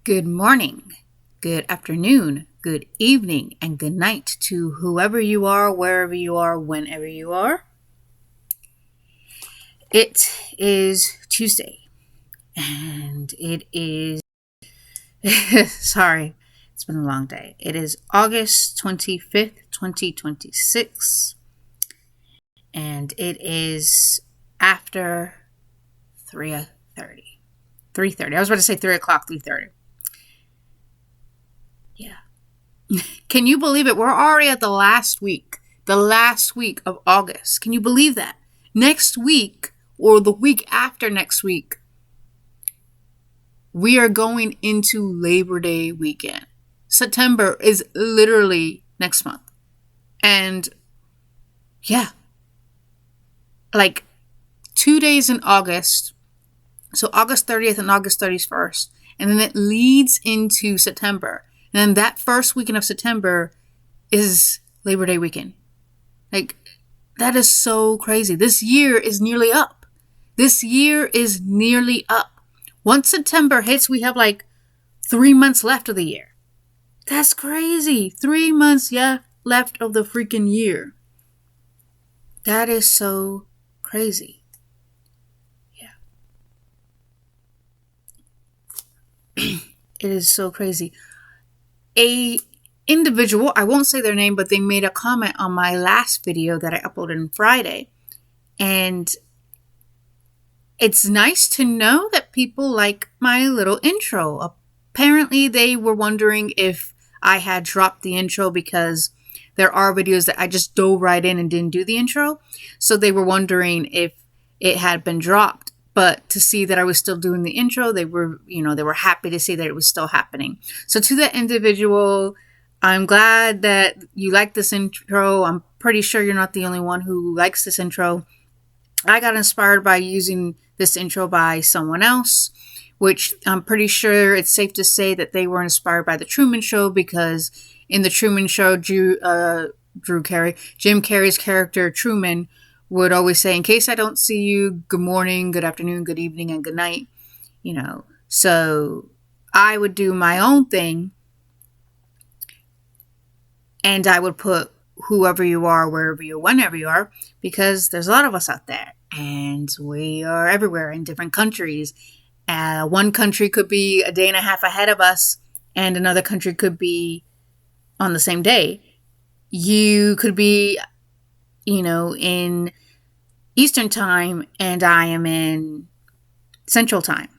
Good morning, good afternoon, good evening, and good night to whoever you are, wherever you are, whenever you are. It is Tuesday, and it is. Sorry, it's been a long day. It is August 25th, 2026, and it is after 3:30. 3:30. I was about to say 3 o'clock, 3:30. Yeah. Can you believe it? We're already at the last week of August. Can you believe that? Next week, or the week after next week, we are going into Labor Day weekend. September is literally next month. And yeah, like 2 days in August. So August 30th and August 31st. And then it leads into September. And then that first weekend of September is Labor Day weekend. Like, that is so crazy. This year is nearly up. Once September hits, we have like 3 months left of the year. That's crazy. 3 months, left of the freaking year. That is so crazy. Yeah. It is so crazy. A individual, I won't say their name, but they made a comment on my last video that I uploaded on Friday. And it's nice to know that people like my little intro. Apparently, they were wondering if I had dropped the intro because there are videos that I just dove right in and didn't do the intro. So they were wondering if it had been dropped. But to see that I was still doing the intro, they were happy to see that it was still happening. So to that individual, I'm glad that you like this intro. I'm pretty sure you're not the only one who likes this intro. I got inspired by using this intro by someone else, which I'm pretty sure it's safe to say that they were inspired by The Truman Show, because in The Truman Show, Jim Carrey's character Truman would always say, in case I don't see you, good morning, good afternoon, good evening, and good night. So I would do my own thing, and I would put whoever you are, wherever you are, whenever you are, because there's a lot of us out there, and we are everywhere in different countries. One country could be a day and a half ahead of us, and another country could be on the same day. You could be, in Eastern time, and I am in Central time,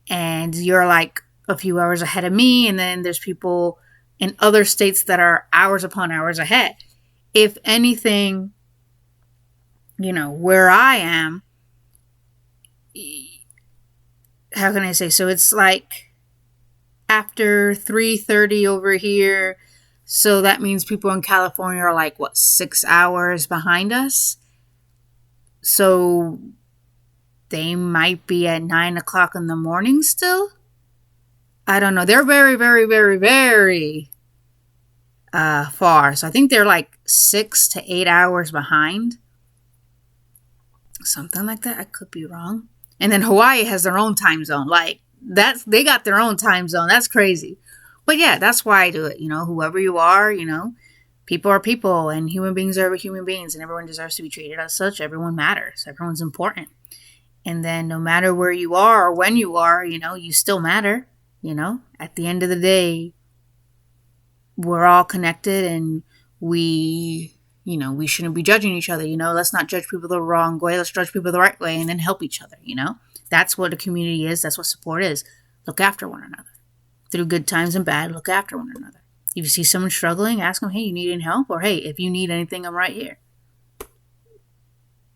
and you're like a few hours ahead of me, and then there's people in other states that are hours upon hours ahead. If anything, where I am, how can I say? So it's like after 3:30 over here. So that means people in California are like, 6 hours behind us? So they might be at 9 o'clock in the morning still? I don't know. They're very, very, very, very far. So I think they're like 6 to 8 hours behind. Something like that. I could be wrong. And then Hawaii has their own time zone. Like, they got their own time zone. That's crazy. But yeah, that's why I do it. Whoever you are, people are people, and human beings are human beings, and everyone deserves to be treated as such. Everyone matters. Everyone's important. And then no matter where you are or when you are, you still matter. At the end of the day, we're all connected, and we shouldn't be judging each other. Let's not judge people the wrong way. Let's judge people the right way, and then help each other. That's what a community is. That's what support is. Look after one another. Through good times and bad, look after one another. If you see someone struggling, ask them, hey, you need any help? Or hey, if you need anything, I'm right here.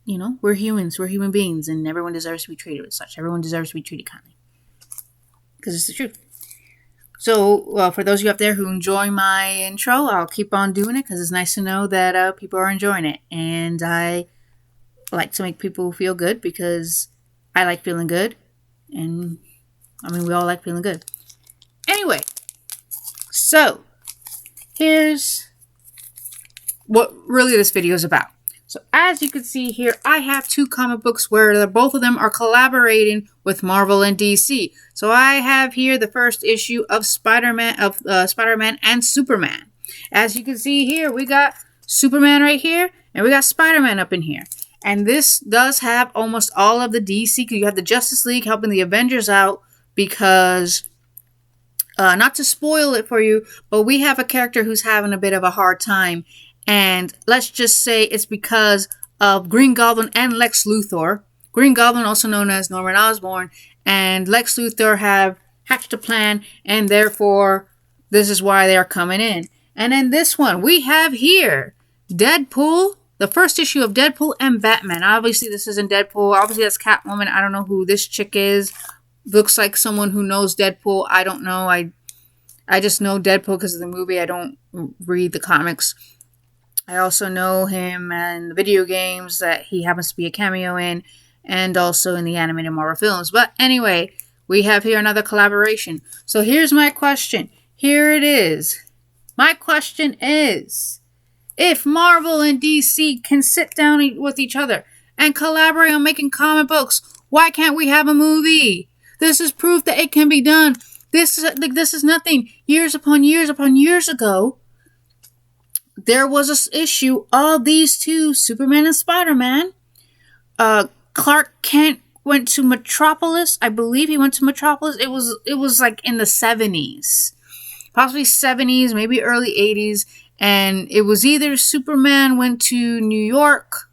We're humans. We're human beings, and everyone deserves to be treated as such. Everyone deserves to be treated kindly. Because it's the truth. So, for those of you out there who enjoy my intro, I'll keep on doing it because it's nice to know that people are enjoying it. And I like to make people feel good because I like feeling good. And, we all like feeling good. Anyway, so here's what really this video is about. So as you can see here, I have two comic books where both of them are collaborating with Marvel and DC. So I have here the first issue of Spider-Man and Superman. As you can see here, we got Superman right here, and we got Spider-Man up in here. And this does have almost all of the DC, because you have the Justice League helping the Avengers out, because, not to spoil it for you, but we have a character who's having a bit of a hard time. And let's just say it's because of Green Goblin and Lex Luthor. Green Goblin, also known as Norman Osborn, and Lex Luthor have hatched a plan, and therefore this is why they are coming in. And then this one, we have here Deadpool, the first issue of Deadpool and Batman. Obviously, this isn't Deadpool. Obviously, that's Catwoman. I don't know who this chick is. Looks like someone who knows Deadpool. I don't know. I just know Deadpool because of the movie. I don't read the comics. I also know him in the video games that he happens to be a cameo in, and also in the animated Marvel films. But anyway, we have here another collaboration. So here's my question. Here it is. My question is, if Marvel and DC can sit down with each other and collaborate on making comic books, why can't we have a movie? This is proof that it can be done. This is nothing. Years upon years ago, there was an issue of these two, Superman and Spider-Man. Clark Kent went to Metropolis. I believe he went to Metropolis. It was like in the 70s. Possibly 70s, maybe early 80s. And it was either Superman went to New York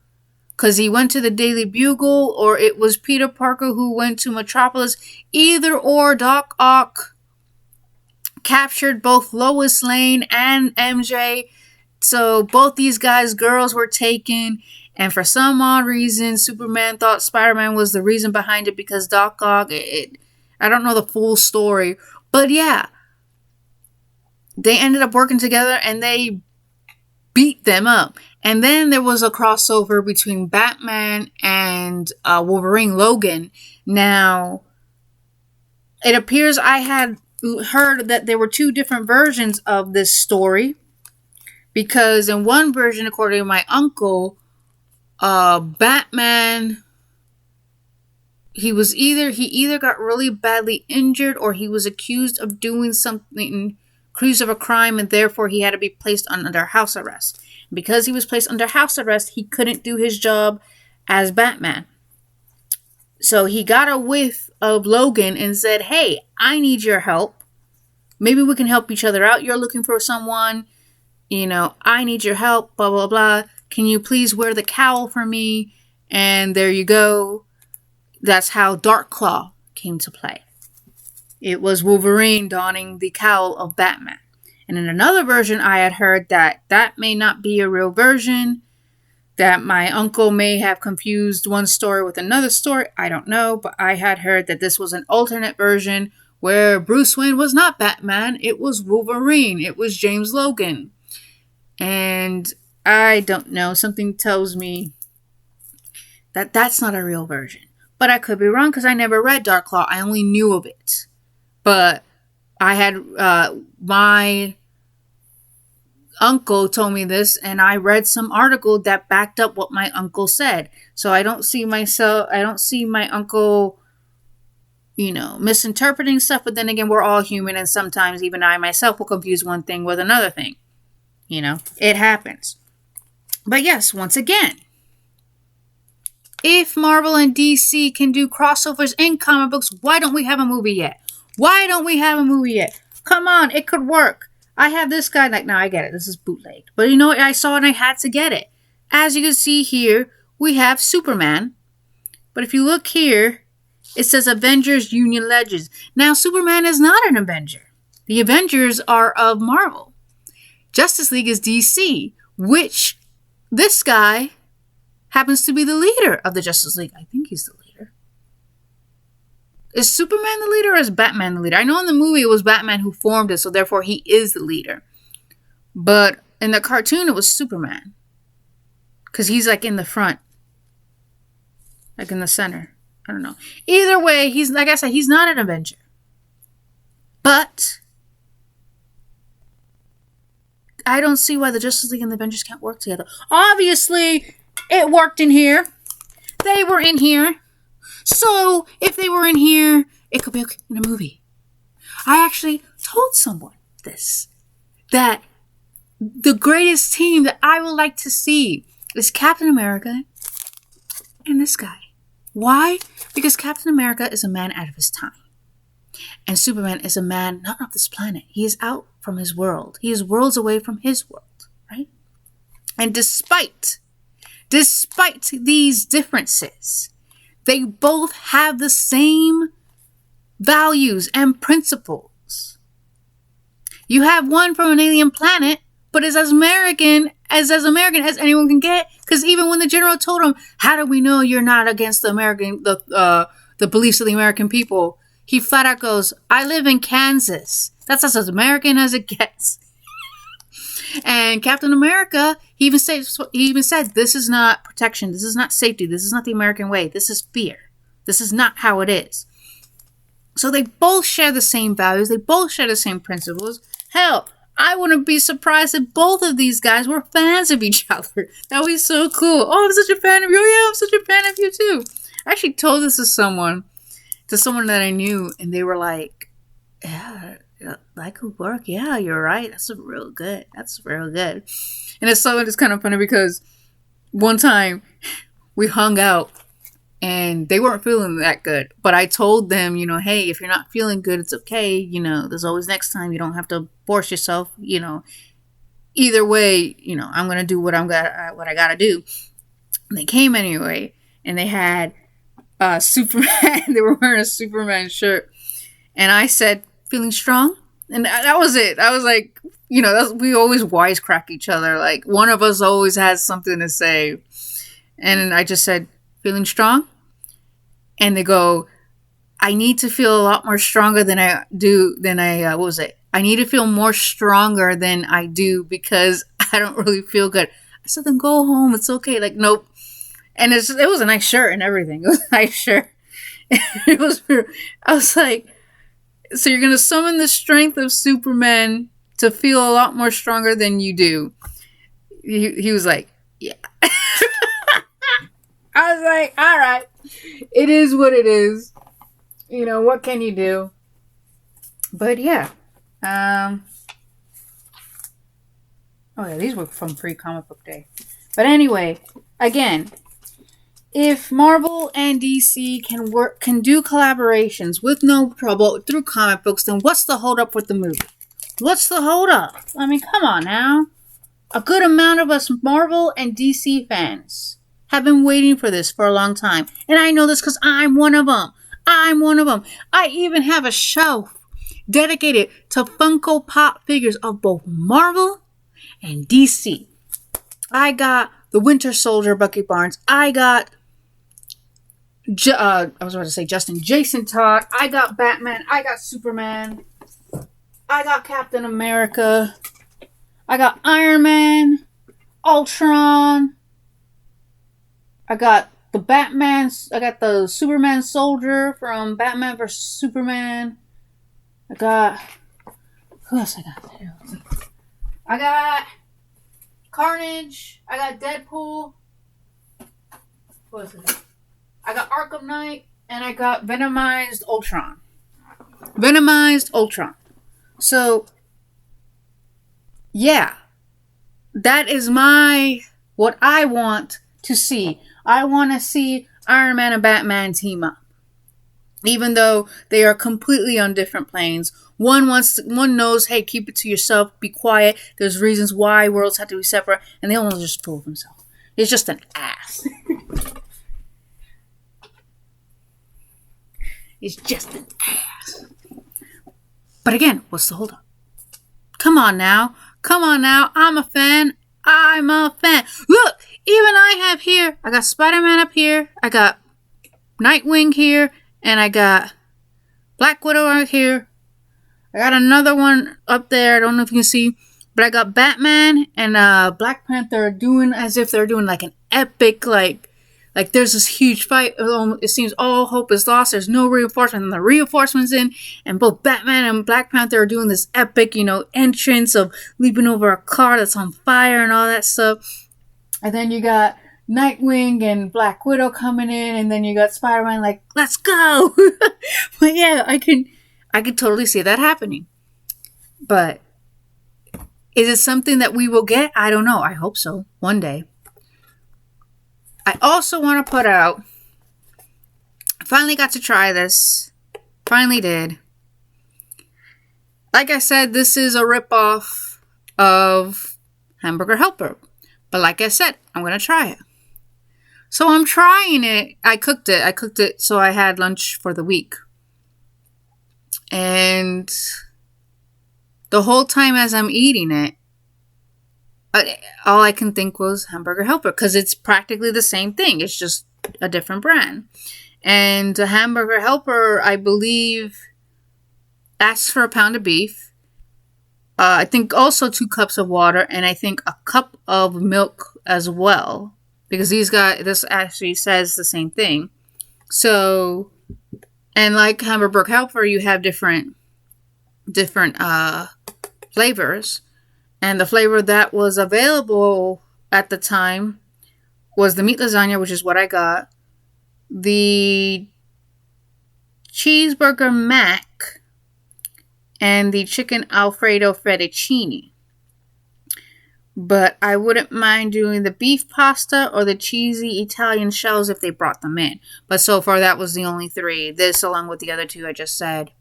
because he went to the Daily Bugle, or it was Peter Parker who went to Metropolis. Either or, Doc Ock captured both Lois Lane and MJ. So both these guys' girls were taken, and for some odd reason, Superman thought Spider-Man was the reason behind it, because Doc Ock, I don't know the full story, but yeah, they ended up working together and they beat them up. And then there was a crossover between Batman and Wolverine Logan. Now, it appears I had heard that there were two different versions of this story. Because in one version, according to my uncle, Batman, he either got really badly injured, or he was accused of doing something, accused of a crime, and therefore he had to be placed under house arrest. Because he was placed under house arrest, he couldn't do his job as Batman. So he got a whiff of Logan and said, "Hey, I need your help. Maybe we can help each other out. You're looking for someone. I need your help, blah, blah, blah. Can you please wear the cowl for me?" And there you go. That's how Darkclaw came to play. It was Wolverine donning the cowl of Batman. And in another version, I had heard that may not be a real version, that my uncle may have confused one story with another story. I don't know, but I had heard that this was an alternate version where Bruce Wayne was not Batman. It was Wolverine. It was James Logan. And I don't know, something tells me that that's not a real version. But I could be wrong, because I never read Darkclaw. I only knew of it. But I had, my uncle told me this, and I read some article that backed up what my uncle said. So I don't see my uncle, misinterpreting stuff. But then again, we're all human, and sometimes even I myself will confuse one thing with another thing. It happens. But yes, once again, if Marvel and DC can do crossovers in comic books, why don't we have a movie yet? Come on, it could work. I have this guy, now I get it, this is bootlegged. But you know what, I saw it and I had to get it. As you can see here, we have Superman. But if you look here, it says Avengers Union Legends. Now, Superman is not an Avenger. The Avengers are of Marvel. Justice League is DC, which this guy happens to be the leader of the Justice League. I think he's the leader. Is Superman the leader, or is Batman the leader? I know in the movie it was Batman who formed it, so therefore he is the leader. But in the cartoon it was Superman. Because he's in the front. In the center. I don't know. Either way, he's, like I said, he's not an Avenger. But I don't see why the Justice League and the Avengers can't work together. Obviously, It worked in here. They were in here. So if they were in here, it could be okay in a movie. I actually told someone this, that the greatest team that I would like to see is Captain America and this guy. Why? Because Captain America is a man out of his time. And Superman is a man not of this planet. He is out from his world. He is worlds away from his world, right? And despite these differences, they both have the same values and principles. You have one from an alien planet, but is as American as anyone can get. Because even when the general told him, "How do we know you're not against the beliefs of the American people?" He flat out goes, "I live in Kansas. That's as American as it gets." And Captain America, he even said, "This is not protection. This is not safety. This is not the American way. This is fear. This is not how it is." So they both share the same values. They both share the same principles. Hell, I wouldn't be surprised if both of these guys were fans of each other. That would be so cool. "Oh, I'm such a fan of you." "Oh, yeah, I'm such a fan of you too." I actually told this to someone that I knew, and they were like, "Yeah, that could work. Yeah, you're right. That's real good. That's real good." And it's kind of funny because one time we hung out and they weren't feeling that good. But I told them, "Hey, if you're not feeling good, it's okay. There's always next time. You don't have to force yourself. Either way, I'm going to do what I got to do." And they came anyway, and they had Superman. They were wearing a Superman shirt. And I said, "Feeling strong?" And that was it. I was like, we always wisecrack each other. Like, one of us always has something to say. And I just said, "Feeling strong?" And they go, "I need to feel a lot more stronger than I do, what was it? I need to feel more stronger than I do because I don't really feel good." I said, "Then go home. It's okay." Like, nope. And it was a nice shirt and everything. It was a nice shirt. I was like, "So you're going to summon the strength of Superman to feel a lot more stronger than you do?" He was like, "Yeah." I was like, "All right. It is what it is. What can you do?" But yeah. Oh yeah, these were from Free Comic Book Day. But anyway, again, if Marvel and DC can do collaborations with no trouble through comic books, then what's the holdup with the movie? What's the holdup? I mean, come on now. A good amount of us Marvel and DC fans have been waiting for this for a long time. And I know this because I'm one of them. I even have a shelf dedicated to Funko Pop figures of both Marvel and DC. I got the Winter Soldier, Bucky Barnes. I got Jason Todd. I got Batman. I got Superman. I got Captain America. I got Iron Man, Ultron. I got the Batman. I got the Superman soldier from Batman vs. Superman. I got... Who else I got? I got Carnage. I got Deadpool. What is it? I got Arkham Knight. And I got Venomized Ultron. So, yeah. That is what I want to see. I want to see Iron Man and Batman team up. Even though they are completely on different planes. One knows, hey, keep it to yourself, be quiet. There's reasons why worlds have to be separate. And the other one's just full of himself. He's just an ass. He's just an ass. But again, what's the holdup? Come on now. I'm a fan. Look, even I have here. I got Spiderman up here. I got Nightwing here. And I got Black Widow right here. I got another one up there. I don't know if you can see. But I got Batman and Black Panther doing as if they're doing like an epic, like there's this huge fight. It seems all hope is lost. There's no reinforcement. And the reinforcements in. And both Batman and Black Panther are doing this epic, entrance of leaping over a car that's on fire and all that stuff. And then you got Nightwing and Black Widow coming in, and then you got Spider-Man like, let's go. But yeah, I could totally see that happening. But is it something that we will get? I don't know. I hope so. One day. I also want to put out, I finally got to try this. Finally did. Like I said, this is a ripoff of Hamburger Helper. But like I said, I'm going to try it. So I'm trying it. I cooked it so I had lunch for the week. And the whole time as I'm eating it, all I can think was Hamburger Helper, because it's practically the same thing. It's just a different brand. And the Hamburger Helper, I believe, asks for a pound of beef. I think also 2 cups of water, and I think a cup of milk as well, because this actually says the same thing. So, and like Hamburger Helper, you have different flavors. And the flavor that was available at the time was the meat lasagna, which is what I got. The cheeseburger mac and the chicken Alfredo fettuccine. But I wouldn't mind doing the beef pasta or the cheesy Italian shells if they brought them in. But so far, that was the only 3. This, along with the other 2 I just said.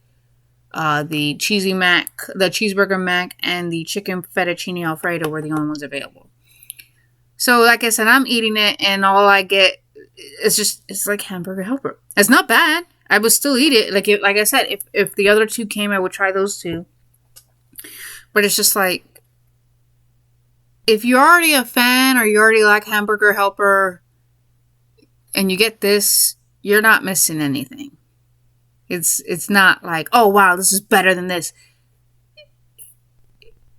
The cheesy mac, the cheeseburger mac, and the chicken fettuccine Alfredo were the only ones available. So, like I said, I'm eating it, and all I get is it's like Hamburger Helper. It's not bad. I would still eat it. Like I said, if the other 2 came, I would try those 2. But it's just like, if you're already a fan or you already like Hamburger Helper and you get this, you're not missing anything. It's not like, oh wow, this is better than this.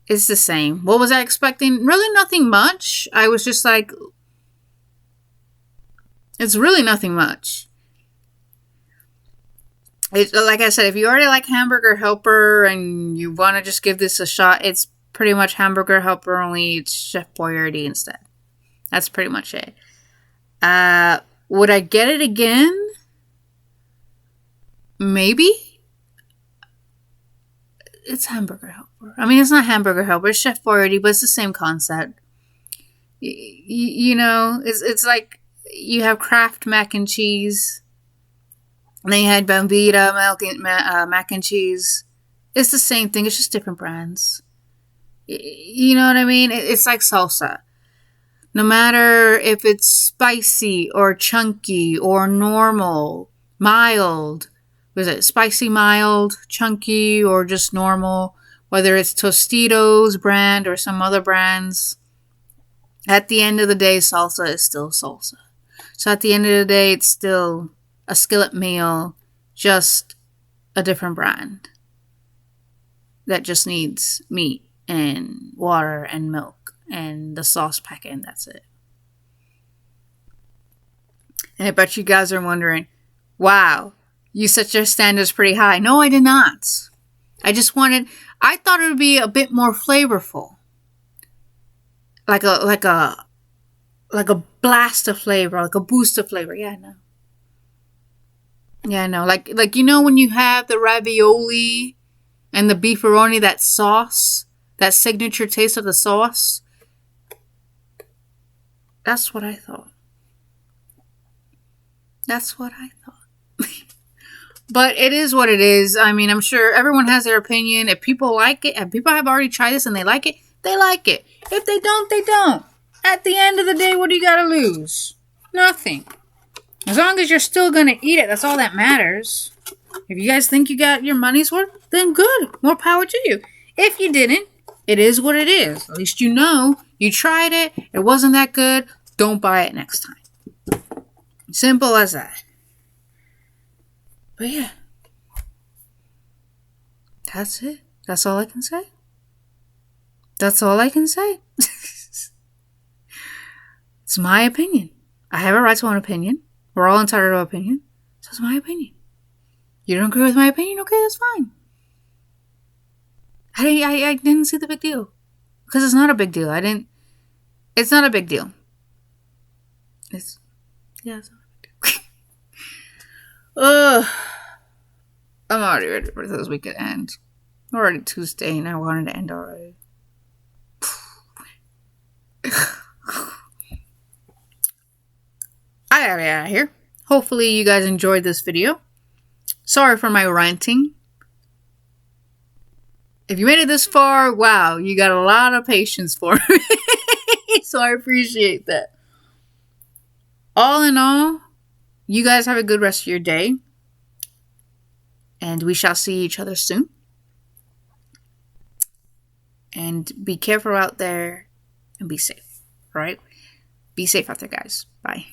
It's the same. What was I expecting? Really nothing much. I was just like, it's really nothing much. It's like I said, if you already like Hamburger Helper and you want to just give this a shot, it's pretty much Hamburger Helper, only it's Chef Boyardee instead. That's pretty much it. Would I get it again? Maybe. It's Hamburger Helper. I mean, it's not Hamburger Helper. It's Chef Boyardee, but it's the same concept. You know, it's like you have Kraft mac and cheese. And then you had Bombita mac and cheese. It's the same thing. It's just different brands. You know what I mean? It's like salsa. No matter if it's spicy or chunky or normal, mild. Was it spicy, mild, chunky, or just normal? Whether it's Tostitos brand or some other brands. At the end of the day, salsa is still salsa. So at the end of the day, it's still a skillet meal, just a different brand. That just needs meat and water and milk and the sauce packet, and that's it. And I bet you guys are wondering, wow, you set your standards pretty high. No, I did not. I thought it would be a bit more flavorful. Like a blast of flavor, like a boost of flavor. Yeah, I know. Like you know when you have the ravioli and the beefaroni, that sauce, that signature taste of the sauce? That's what I thought. But it is what it is. I mean, I'm sure everyone has their opinion. If people like it, if people have already tried this and they like it, they like it. If they don't, they don't. At the end of the day, what do you got to lose? Nothing. As long as you're still going to eat it, that's all that matters. If you guys think you got your money's worth, then good. More power to you. If you didn't, it is what it is. At least you know. You tried it. It wasn't that good. Don't buy it next time. Simple as that. But yeah. That's it. That's all I can say. It's my opinion. I have a right to an opinion. We're all entitled to an opinion. So it's my opinion. You don't agree with my opinion? Okay, that's fine. I didn't see the big deal. Because it's not a big deal. It's not a big deal. It's, yeah, it's Ugh. I'm already ready for this week to end. Already Tuesday and I wanted to end already. I gotta get out of here. Hopefully you guys enjoyed this video. Sorry for my ranting. If you made it this far, wow, you got a lot of patience for me. So I appreciate that. All in all, you guys have a good rest of your day. And we shall see each other soon. And be careful out there and be safe. All right? Be safe out there, guys. Bye.